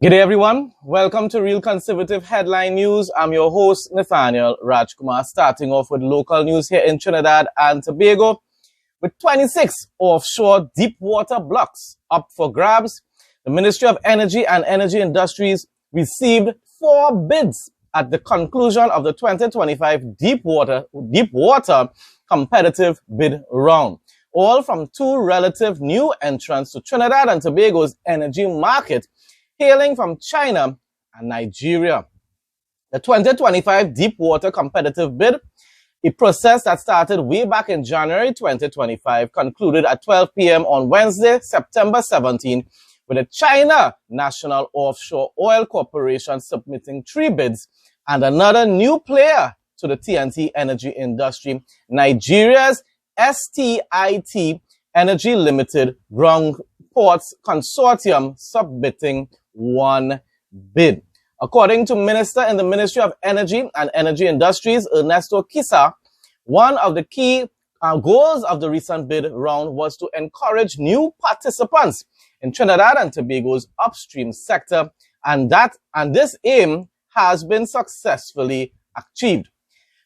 Good day, everyone. Welcome to Real Conservative Headline News. I'm your host, Nathaniel Rajkumar, starting off with local news here in Trinidad and Tobago. With 26 offshore deep water blocks up for grabs, the Ministry of Energy and Energy Industries received 4 bids at the conclusion of the 2025 deep water competitive bid round, all from 2 relative new entrants to Trinidad and Tobago's energy market, hailing from China and Nigeria. The 2025 deep water competitive bid, a process that started way back in January 2025, concluded at 12 p.m. on Wednesday, September 17, with the China National Offshore Oil Corporation submitting 3 bids and another new player to the TNT energy industry, Nigeria's STIT Energy Limited Ground Ports Consortium, submitting 1 bid. According to Minister in the Ministry of Energy and Energy Industries, Ernesto Kisa, one of the key goals of the recent bid round was to encourage new participants in Trinidad and Tobago's upstream sector, and this aim has been successfully achieved.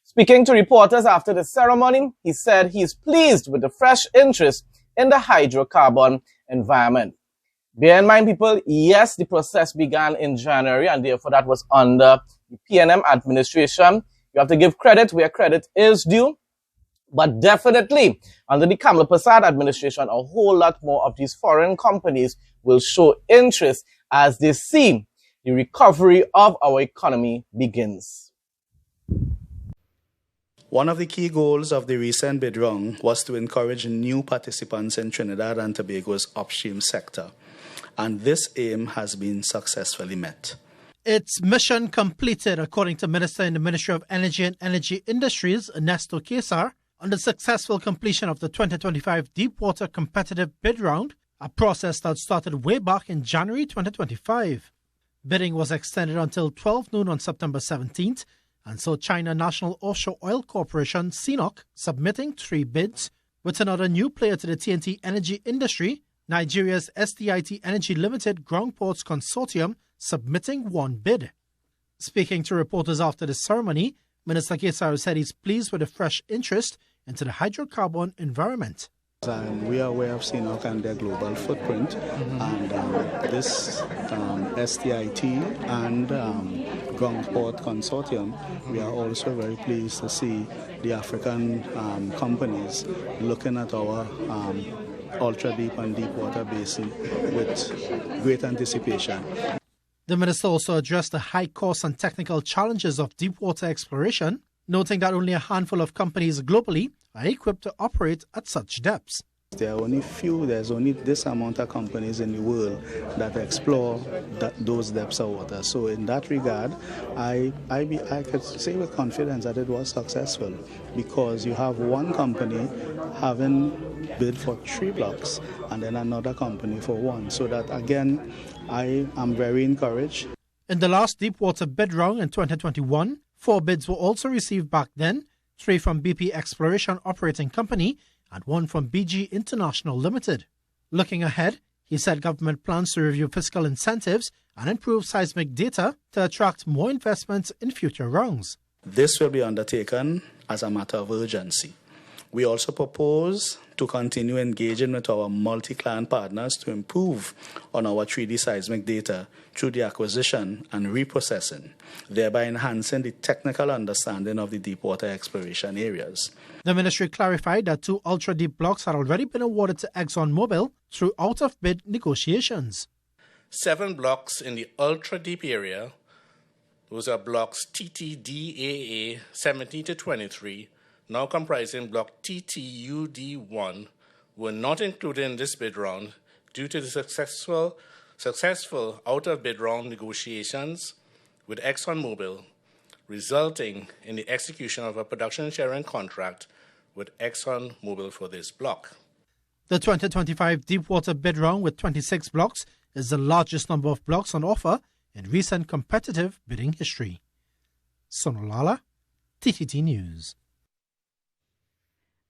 Speaking to reporters after the ceremony, he said he is pleased with the fresh interest in the hydrocarbon environment. Bear in mind, people, yes, the process began in January, and therefore that was under the PNM administration. You have to give credit where credit is due. But definitely, under the Kamla Prasad administration, a whole lot more of these foreign companies will show interest as they see the recovery of our economy begins. One of the key goals of the recent bid round was to encourage new participants in Trinidad and Tobago's upstream sector, and this aim has been successfully met. Its mission completed, according to Minister in the Ministry of Energy and Energy Industries, Ernesto Kesar, on the successful completion of the 2025 Deepwater Competitive Bid Round, a process that started way back in January 2025. Bidding was extended until 12 noon on September 17th, and saw China National Offshore Oil Corporation, CNOC, submitting 3 bids, with another new player to the TNT energy industry, Nigeria's STIT Energy Limited Ground Ports Consortium, submitting 1 bid. Speaking to reporters after the ceremony, Minister Kesar said he's pleased with the fresh interest into the hydrocarbon environment. We are aware of CNOC and their global footprint, and this STIT and Ground Port Consortium, we are also very pleased to see the African companies looking at our ultra-deep and deep water basin with great anticipation. The minister also addressed the high costs and technical challenges of deepwater exploration, noting that only a handful of companies globally are equipped to operate at such depths. There are there's only this amount of companies in the world that explore those depths of water. So in that regard, I could say with confidence that it was successful, because you have one company having bid for 3 blocks and then another company for 1. So that again, I am very encouraged. In the last deepwater bid round in 2021, 4 bids were also received back then, 3 from BP Exploration Operating Company and 1 from BG International Limited. Looking ahead, he said government plans to review fiscal incentives and improve seismic data to attract more investments in future rounds. This will be undertaken as a matter of urgency. We also propose to continue engaging with our multi-client partners to improve on our 3D seismic data through the acquisition and reprocessing, thereby enhancing the technical understanding of the deepwater exploration areas. The ministry clarified that 2 ultra-deep blocks had already been awarded to ExxonMobil through out-of-bid negotiations. 7 blocks in the ultra-deep area, those are blocks TTDAA 17 to 23, now comprising block TTUD1, were not included in this bid round due to the successful out-of-bid round negotiations with ExxonMobil, resulting in the execution of a production sharing contract with ExxonMobil for this block. The 2025 Deepwater bid round with 26 blocks is the largest number of blocks on offer in recent competitive bidding history. Sonolala, TTT News.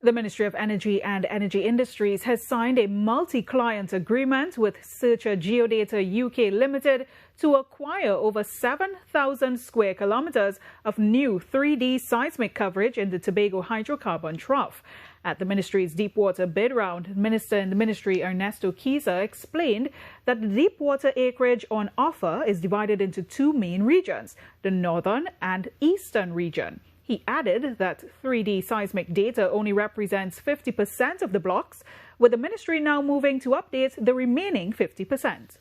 The Ministry of Energy and Energy Industries has signed a multi-client agreement with Searcher Geodata UK Limited to acquire over 7,000 square kilometers of new 3D seismic coverage in the Tobago hydrocarbon trough. At the ministry's deepwater bid round, Minister in the Ministry Ernesto Kiza explained that the deepwater acreage on offer is divided into two main regions, the northern and eastern region. He added that 3D seismic data only represents 50% of the blocks, with the ministry now moving to update the remaining 50%.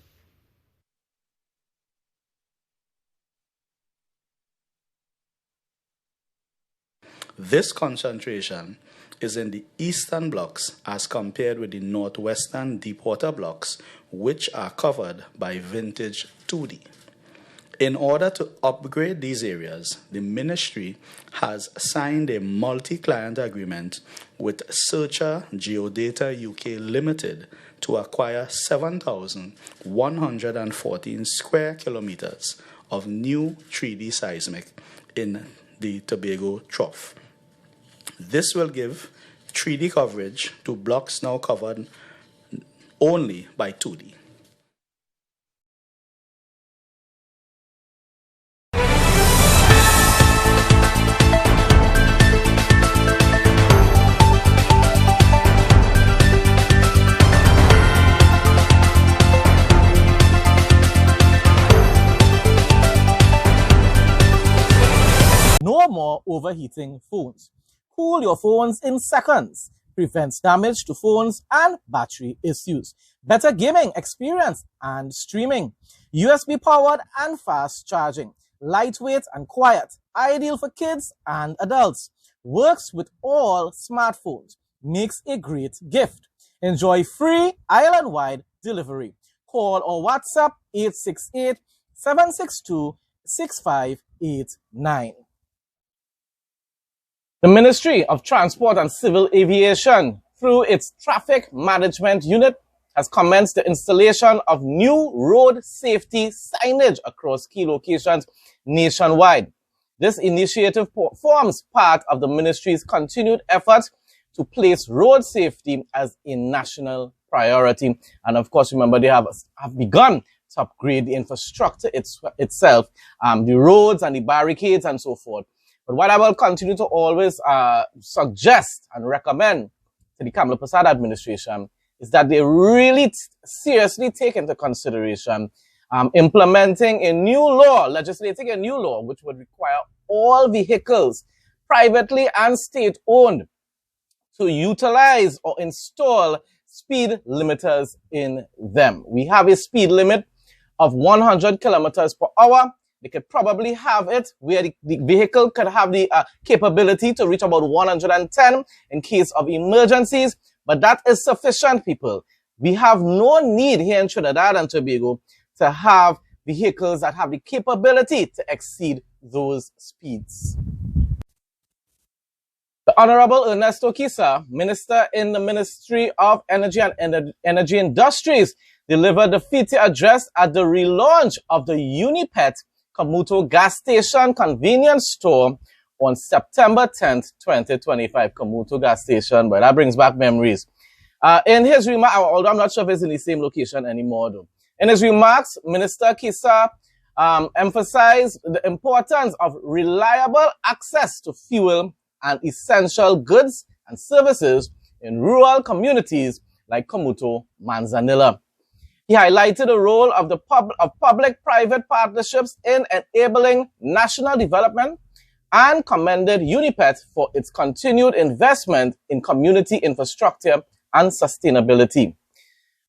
This concentration is in the eastern blocks as compared with the northwestern deepwater blocks, which are covered by vintage 2D. In order to upgrade these areas, the ministry has signed a multi-client agreement with Searcher Geodata UK Limited to acquire 7,114 square kilometers of new 3D seismic in the Tobago Trough. This will give 3D coverage to blocks now covered only by 2D. No more overheating phones. Cool your phones in seconds. Prevents damage to phones and battery issues. Better gaming experience and streaming. USB powered and fast charging. Lightweight and quiet. Ideal for kids and adults. Works with all smartphones. Makes a great gift. Enjoy free island-wide delivery. Call or WhatsApp 868-762-6589. The Ministry of Transport and Civil Aviation, through its Traffic Management Unit, has commenced the installation of new road safety signage across key locations nationwide. This initiative forms part of the ministry's continued effort to place road safety as a national priority. And of course, remember, they have begun to upgrade the infrastructure itself, the roads and the barricades and so forth. But what I will continue to always suggest and recommend to the Kamala Prasad administration is that they really seriously take into consideration implementing a new law, legislating a new law, which would require all vehicles, privately and state-owned, to utilize or install speed limiters in them. We have a speed limit of 100 kilometers per hour. They could probably have it where the vehicle could have the capability to reach about 110 in case of emergencies. But that is sufficient, people. We have no need here in Trinidad and Tobago to have vehicles that have the capability to exceed those speeds. The Honorable Ernesto Kiza, Minister in the Ministry of Energy and Energy Industries, delivered the feature address at the relaunch of the Unipet Kamuto gas station convenience store on September 10th, 2025. Kamuto gas station, but that brings back memories. In his remarks, although I'm not sure if it's in the same location anymore, though. In his remarks, Minister Kiza emphasized the importance of reliable access to fuel and essential goods and services in rural communities like Kamuto, Manzanilla. He highlighted the role of the public-private partnerships in enabling national development and commended Unipet for its continued investment in community infrastructure and sustainability.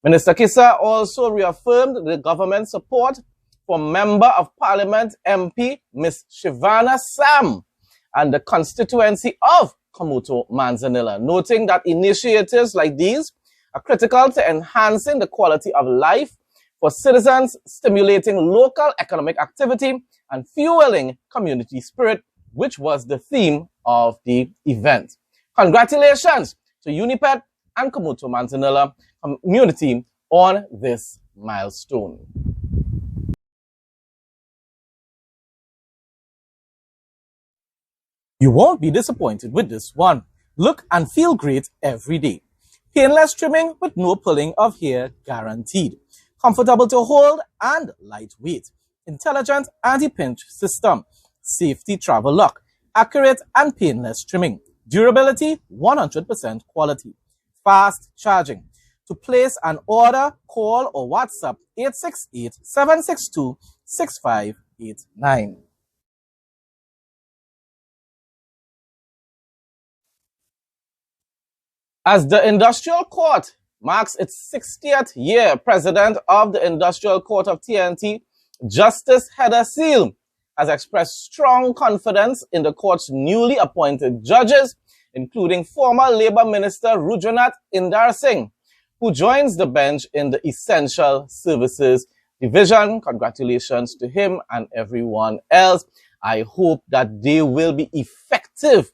Minister Kiza also reaffirmed the government's support for Member of Parliament MP Ms. Shivana Sam and the constituency of Kamuto Manzanilla, noting that initiatives like these are critical to enhancing the quality of life for citizens, stimulating local economic activity, and fueling community spirit, which was the theme of the event. Congratulations to Unipet and Kamuto Manzanilla community on this milestone. You won't be disappointed with this one. Look and feel great every day. Painless trimming with no pulling of hair guaranteed. Comfortable to hold and lightweight. Intelligent anti-pinch system. Safety travel lock. Accurate and painless trimming. Durability, 100% quality. Fast charging. To place an order, call or WhatsApp 868-762-6589. As the Industrial Court marks its 60th year, President of the Industrial Court of TNT, Justice Heather Seal, has expressed strong confidence in the court's newly appointed judges, including former Labour Minister Rudranath Indar Singh, who joins the bench in the Essential Services Division. Congratulations to him and everyone else. I hope that they will be effective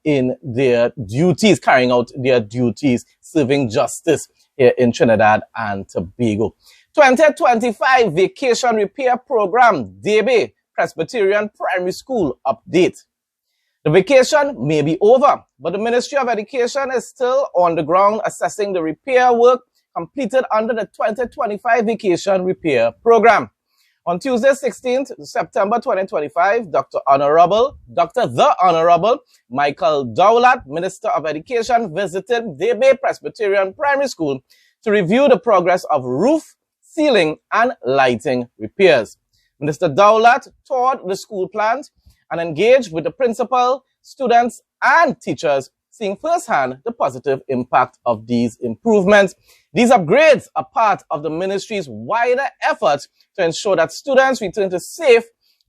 in their duties, carrying out their duties, serving justice here in Trinidad and Tobago. 2025 Vacation Repair Program, DB, Presbyterian Primary School update. The vacation may be over, but the Ministry of Education is still on the ground assessing the repair work completed under the 2025 Vacation Repair Program. On Tuesday, 16th September 2025, the Honorable Michael Dowlat, Minister of Education, visited DB Presbyterian Primary School to review the progress of roof, ceiling, and lighting repairs. Minister Dowlat toured the school plant and engaged with the principal, students, and teachers, seeing firsthand the positive impact of these improvements. These upgrades are part of the ministry's wider efforts to ensure that students return to safe,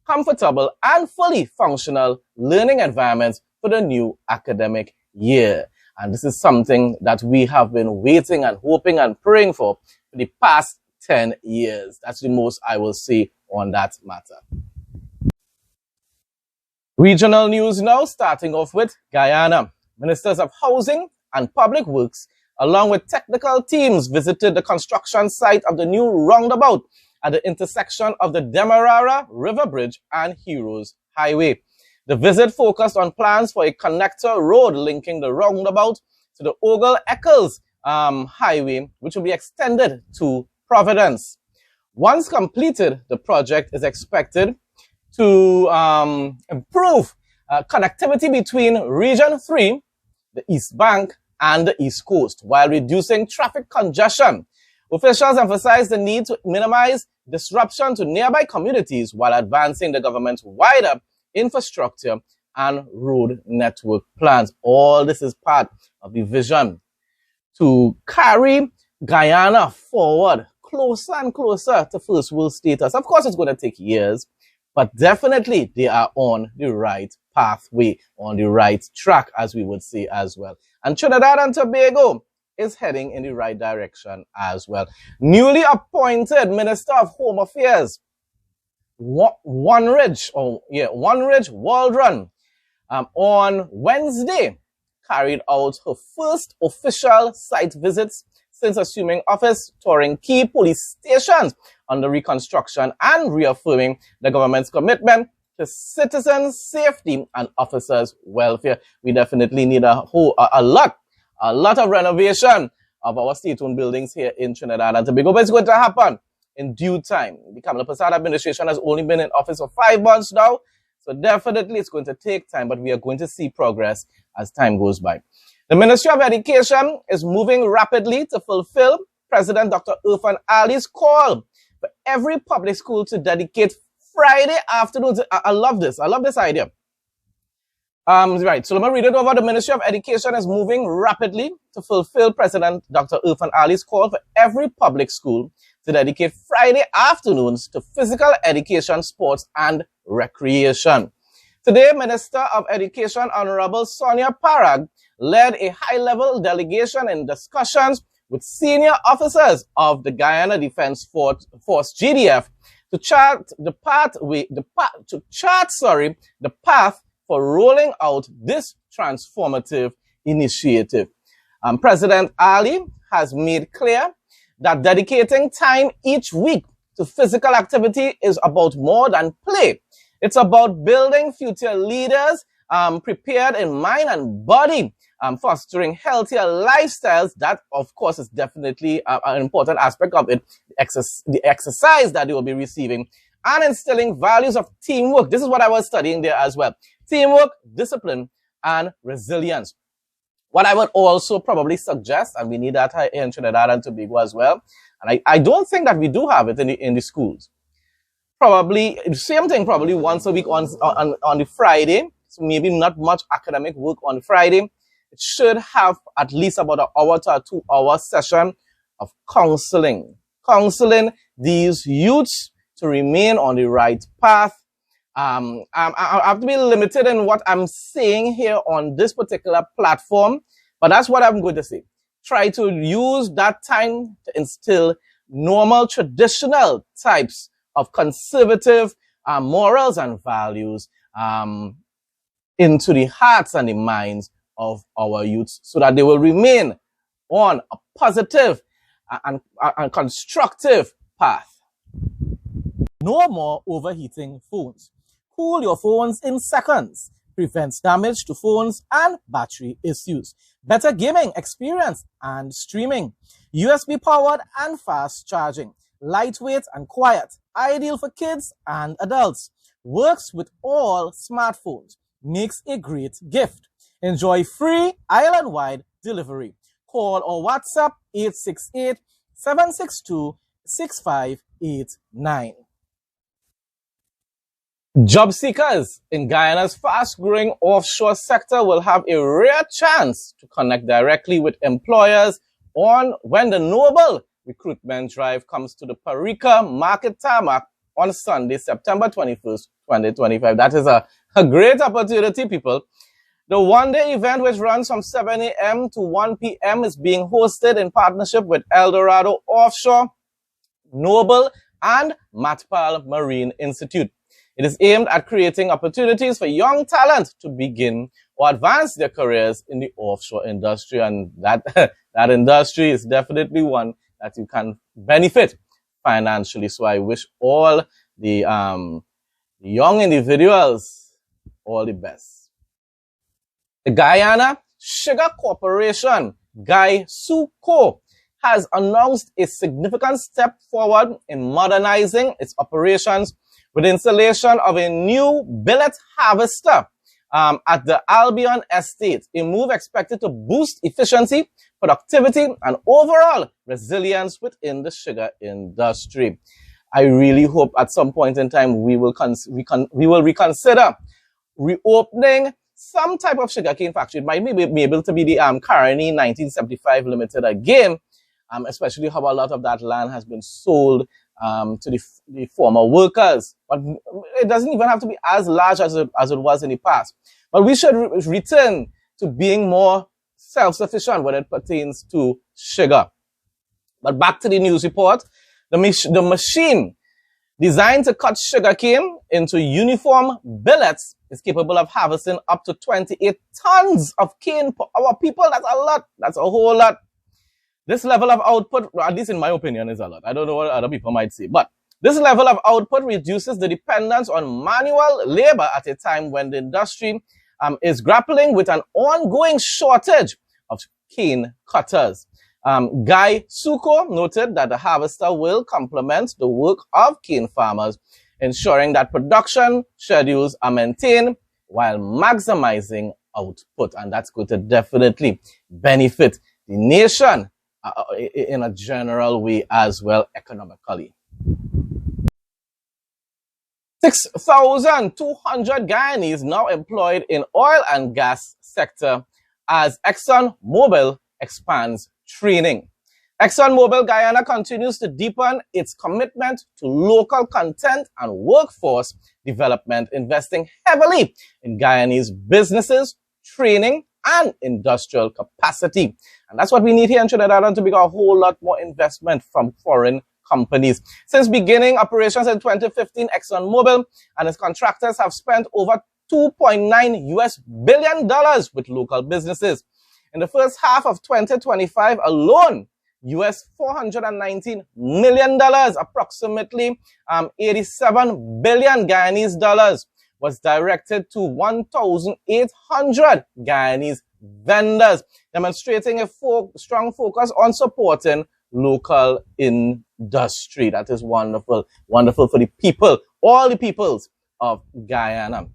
comfortable, and fully functional learning environments for the new academic year. And this is something that we have been waiting and hoping and praying for the past 10 years. That's the most I will say on that matter. Regional news now, starting off with Guyana. Ministers of Housing and Public Works, along with technical teams, visited the construction site of the new roundabout at the intersection of the Demerara River Bridge and Heroes Highway. The visit focused on plans for a connector road linking the roundabout to the Ogle-Eccles Highway, which will be extended to Providence. Once completed, the project is expected to improve connectivity between Region 3, the East Bank, and the East Coast, while reducing traffic congestion. Officials emphasized the need to minimize disruption to nearby communities while advancing the government's wider infrastructure and road network plans. All this is part of the vision to carry Guyana forward closer and closer to first world status. Of course, it's going to take years, but definitely they are on the right pathway, on the right track, as we would say as well. And Trinidad and Tobago is heading in the right direction as well. Newly appointed Minister of Home Affairs, One Ridge Waldron, on Wednesday carried out her first official site visits since assuming office, touring key police stations under reconstruction and reaffirming the government's commitment to citizens' safety and officers' welfare. We definitely need a lot of renovation of our state-owned buildings here in Trinidad and Tobago, but it's going to happen in due time. The Kamala Prasad administration has only been in office for 5 months now, so definitely it's going to take time, but we are going to see progress as time goes by. The Ministry of Education is moving rapidly to fulfill President Dr. Irfan Ali's call for every public school to dedicate Friday afternoons. I love this. I love this idea. Right, so let me read it over. The Ministry of Education is moving rapidly to fulfill President Dr. Irfan Ali's call for every public school to dedicate Friday afternoons to physical education, sports, and recreation. Today, Minister of Education Honorable Sonia Parag led a high-level delegation in discussions with senior officers of the Guyana Defense Force GDF to chart the path for rolling out this transformative initiative. President Ali has made clear that dedicating time each week to physical activity is about more than play. It's about building future leaders prepared in mind and body fostering healthier lifestyles. That, of course, is definitely an important aspect of it. The exercise that they will be receiving, and instilling values of teamwork. This is what I was studying there as well. Teamwork, discipline, and resilience. What I would also probably suggest, and we need that here in Trinidad and Tobago as well, and I don't think that we do have it in the schools. Probably, same thing, probably once a week on the Friday, so maybe not much academic work on Friday. It should have at least about an hour to a 2 hour session of counseling. Counseling these youths to remain on the right path. I have to be limited in what I'm saying here on this particular platform, but that's what I'm going to say. Try to use that time to instill normal, traditional types of conservative morals and values into the hearts and the minds of our youths so that they will remain on a positive and constructive path. No more overheating phones. Cool your phones in seconds. Prevents damage to phones and battery issues. Better gaming experience and streaming. USB powered and fast charging. Lightweight and quiet. Ideal for kids and adults. Works with all smartphones. Makes a great gift. Enjoy free island-wide delivery. Call or WhatsApp 868-762-6589. Job seekers in Guyana's fast-growing offshore sector will have a rare chance to connect directly with employers when the Noble recruitment drive comes to the Parika Market Tarmac on Sunday, September 21st, 2025. That is a great opportunity, people. The one-day event, which runs from 7 a.m. to 1 p.m., is being hosted in partnership with Eldorado Offshore, Noble, and Matpal Marine Institute. It is aimed at creating opportunities for young talent to begin or advance their careers in the offshore industry. And that industry is definitely one that you can benefit financially. So I wish all the young individuals all the best. The Guyana Sugar Corporation, GuySuCo, has announced a significant step forward in modernizing its operations with the installation of a new billet harvester at the Albion Estate, a move expected to boost efficiency, productivity, and overall resilience within the sugar industry. I really hope at some point in time we will reconsider reopening some type of sugarcane factory. It might be able to be the Caroni 1975 Limited again, especially how a lot of that land has been sold to the former workers. But it doesn't even have to be as large as it was in the past. But we should return to being more self-sufficient when it pertains to sugar. But back to the news report. The machine designed to cut sugarcane into uniform billets is capable of harvesting up to 28 tons of cane per hour. People, that's a lot. That's a whole lot. This level of output, at least in my opinion, is a lot. I don't know what other people might say. But this level of output reduces the dependence on manual labor at a time when the industry is grappling with an ongoing shortage of cane cutters. GuySuCo noted that the harvester will complement the work of cane farmers, ensuring that production schedules are maintained while maximizing output. And that's going to definitely benefit the nation in a general way as well economically. 6,200 Guyanese now employed in oil and gas sector as ExxonMobil expands training. ExxonMobil Guyana continues to deepen its commitment to local content and workforce development, investing heavily in Guyanese businesses, training, and industrial capacity. And that's what we need here in Trinidad and Tobago, a whole lot more investment from foreign companies. Since beginning operations in 2015, ExxonMobil and its contractors have spent over $2.9 billion with local businesses. In the first half of 2025 alone, $419 million, approximately 87 billion Guyanese dollars, was directed to 1,800 Guyanese vendors, demonstrating a strong focus on supporting local industry. That is wonderful. Wonderful for the people, all the peoples of Guyana.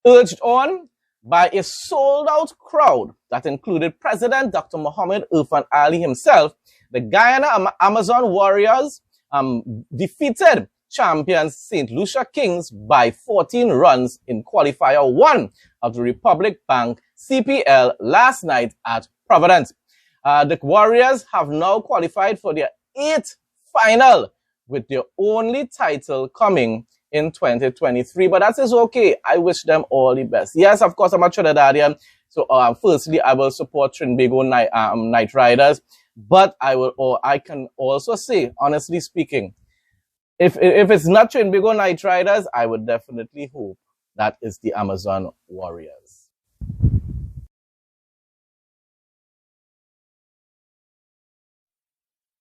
Urged on by a sold-out crowd that included President Dr. Mohamed Irfan Ali himself, the Guyana Amazon Warriors defeated champions St. Lucia Kings by 14 runs in qualifier 1 of the Republic Bank CPL last night at Providence. The Warriors have now qualified for their 8th final, with their only title coming in 2023. But that is okay. I wish them all the best. Yes, of course, I'm a Trinidadian. So firstly, I will support Trinbago Night Riders. But I can also say, honestly speaking, if it's not Trinbago Night Riders, I would definitely hope that is the Amazon Warriors.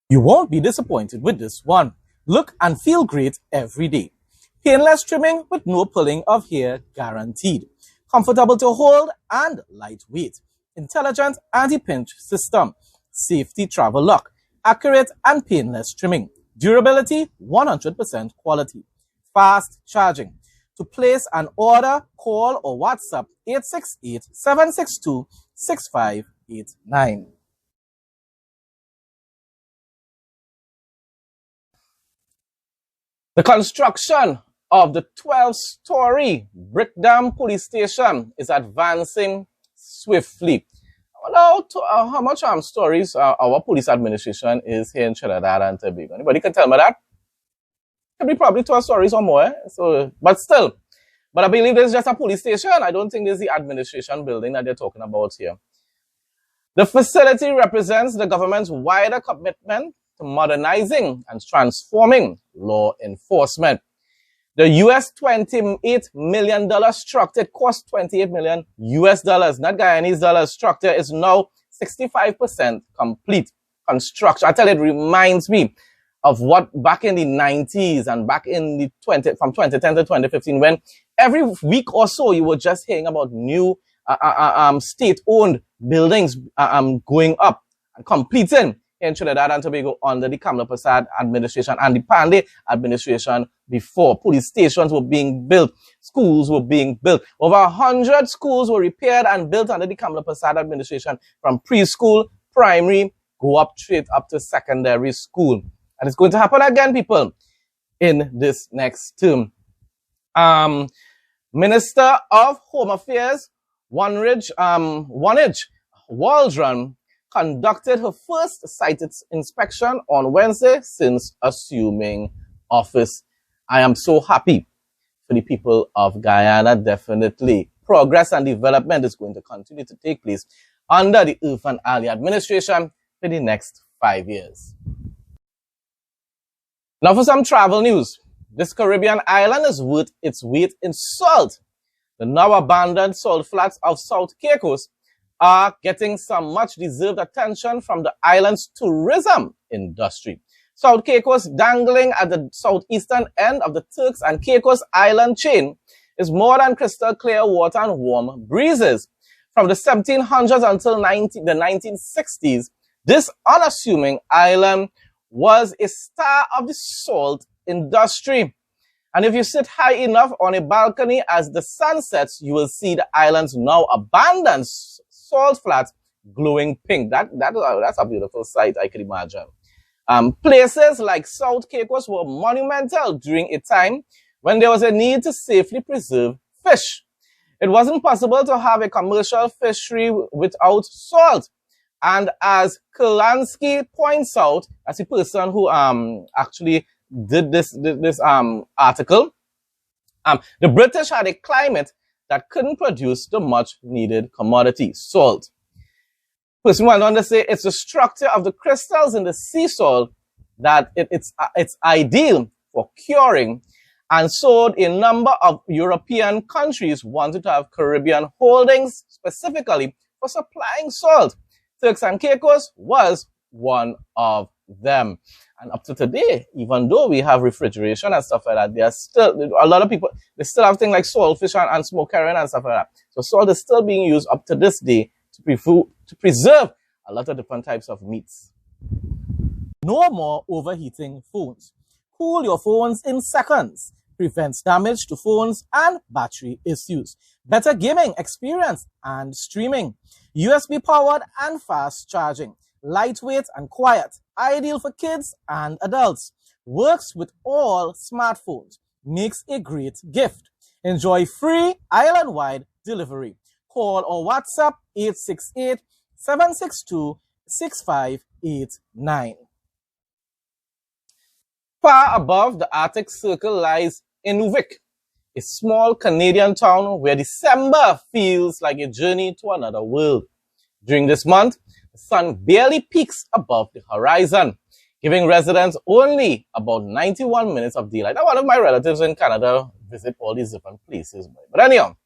You won't be disappointed with this one. Look and feel great every day. Painless trimming with no pulling of hair guaranteed. Comfortable to hold and lightweight. Intelligent anti-pinch system. Safety travel lock. Accurate and painless trimming. Durability, 100% quality. Fast charging. To place an order, call or WhatsApp 868-762-6589. The construction of the 12-story Brickdam Police Station is advancing swiftly. Now, how much stories our police administration is here in Trinidad and Tobago? Anybody can tell me that? Could be probably 12 stories or more. So, but still. But I believe there's just a police station. I don't think there's the administration building that they're talking about here. The facility represents the government's wider commitment to modernizing and transforming law enforcement. The US $28 million structure cost $28 million US, not Guyanese dollars. Structure is now 65% complete. Construction, I tell you, it reminds me of what back in the 90s and back in the from 2010 to 2015, when every week or so you were just hearing about new state-owned buildings going up and completing in Trinidad and Tobago under the Kamla Prasad administration and the Pandey administration before. Police stations were being built. Schools were being built. Over 100 schools were repaired and built under the Kamla Prasad administration, from preschool, primary, go up straight up to secondary school. And it's going to happen again, people, in this next term. Minister of Home Affairs, Wanridge Waldron, conducted her first site inspection on Wednesday since assuming office. I am so happy for the people of Guyana. Definitely progress and development is going to continue to take place under the Irfan Ali administration for the next 5 years. Now for some travel news. This Caribbean island is worth its weight in salt. The now abandoned salt flats of South Caicos are getting some much-deserved attention from the island's tourism industry. South Caicos, dangling at the southeastern end of the Turks and Caicos island chain, is more than crystal clear water and warm breezes. From the 1700s until the 1960s, this unassuming island was a star of the salt industry. And if you sit high enough on a balcony as the sun sets, you will see the island's now abandoned salt flats glowing pink. That's a beautiful sight, I can imagine. Places like South Caicos were monumental during a time when there was a need to safely preserve fish. It wasn't possible to have a commercial fishery without salt. And as Kurlansky points out, as a person who actually did this article, the British had a climate that couldn't produce the much needed commodity, salt. Person went on to say it's the structure of the crystals in the sea salt that it's ideal for curing, and so a number of European countries wanted to have Caribbean holdings specifically for supplying salt. Turks and Caicos was one of them. And up to today, even though we have refrigeration and stuff like that, there's still a lot of people, they still have things like saltfish and smoke herring and stuff like that. So salt is still being used up to this day to preserve a lot of different types of meats. No more overheating phones. Cool your phones in seconds. Prevents damage to phones and battery issues. Better gaming experience and streaming. USB powered and fast charging. Lightweight and quiet. Ideal for kids and adults. Works with all smartphones. Makes a great gift. Enjoy free island-wide delivery. Call or WhatsApp 868-762-6589. Far above the Arctic Circle lies Inuvik, a small Canadian town where December feels like a journey to another world. During this month, the sun barely peaks above the horizon, giving residents only about 91 minutes of daylight. Now, one of my relatives in Canada visit all these different places. But anyhow,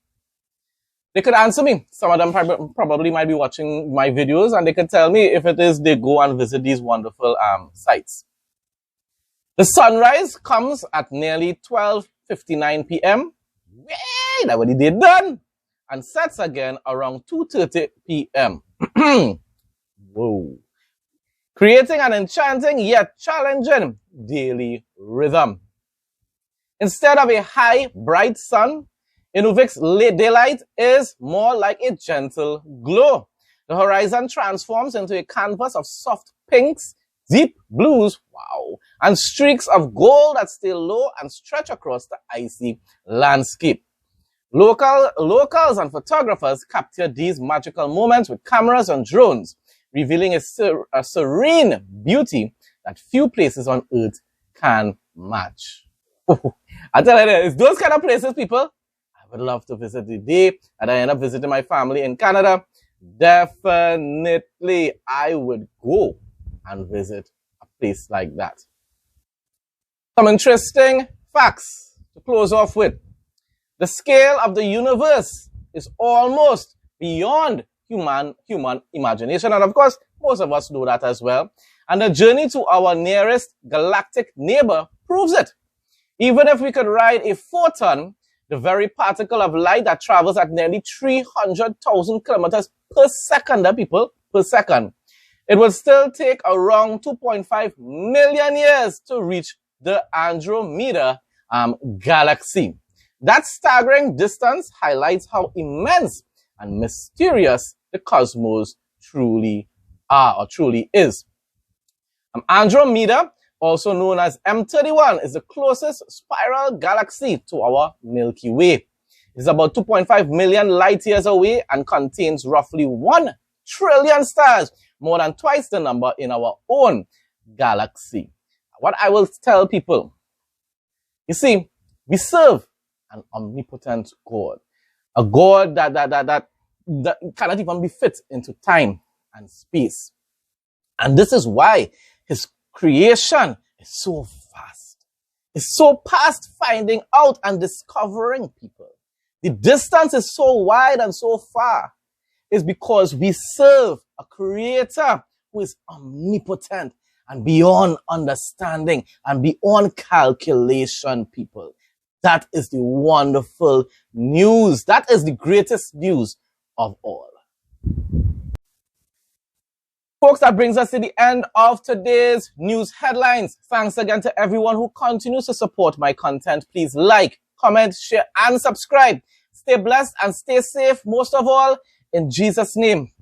they could answer me. Some of them probably might be watching my videos, and they could tell me if it is they go and visit these wonderful sites. The sunrise comes at nearly 12:59 p.m. Yay, that's what they done. And sets again around 2:30 p.m. Whoa. Creating an enchanting yet challenging daily rhythm. Instead of a high, bright sun, Inuvik's daylight is more like a gentle glow. The horizon transforms into a canvas of soft pinks, deep blues, wow, and streaks of gold that stay low and stretch across the icy landscape. Locals and photographers capture these magical moments with cameras and drones, revealing a serene beauty that few places on earth can match. I tell you, it's those kind of places, people, I would love to visit the day that I end up visiting my family in Canada. Definitely, I would go and visit a place like that. Some interesting facts to close off with. The scale of the universe is almost beyond human imagination. And of course, most of us know that as well. And the journey to our nearest galactic neighbor proves it. Even if we could ride a photon, the very particle of light that travels at nearly 300,000 kilometers per second, people, per second, it would still take around 2.5 million years to reach the Andromeda galaxy. That staggering distance highlights how immense and mysterious the cosmos truly is. Andromeda, also known as M31, is the closest spiral galaxy to our Milky Way. It is about 2.5 million light years away and contains roughly 1 trillion stars, more than twice the number in our own galaxy. What I will tell people, you see, we serve an omnipotent God, a God that cannot even be fit into time and space. And this is why his creation is so fast. It's so past finding out and discovering people. The distance is so wide and so far. It's because we serve a creator who is omnipotent and beyond understanding and beyond calculation, people. That is the wonderful news. That is the greatest news of all. Folks, that brings us to the end of today's news headlines. Thanks again to everyone who continues to support my content. Please like, comment, share, and subscribe. Stay blessed and stay safe. Most of all, in Jesus' name.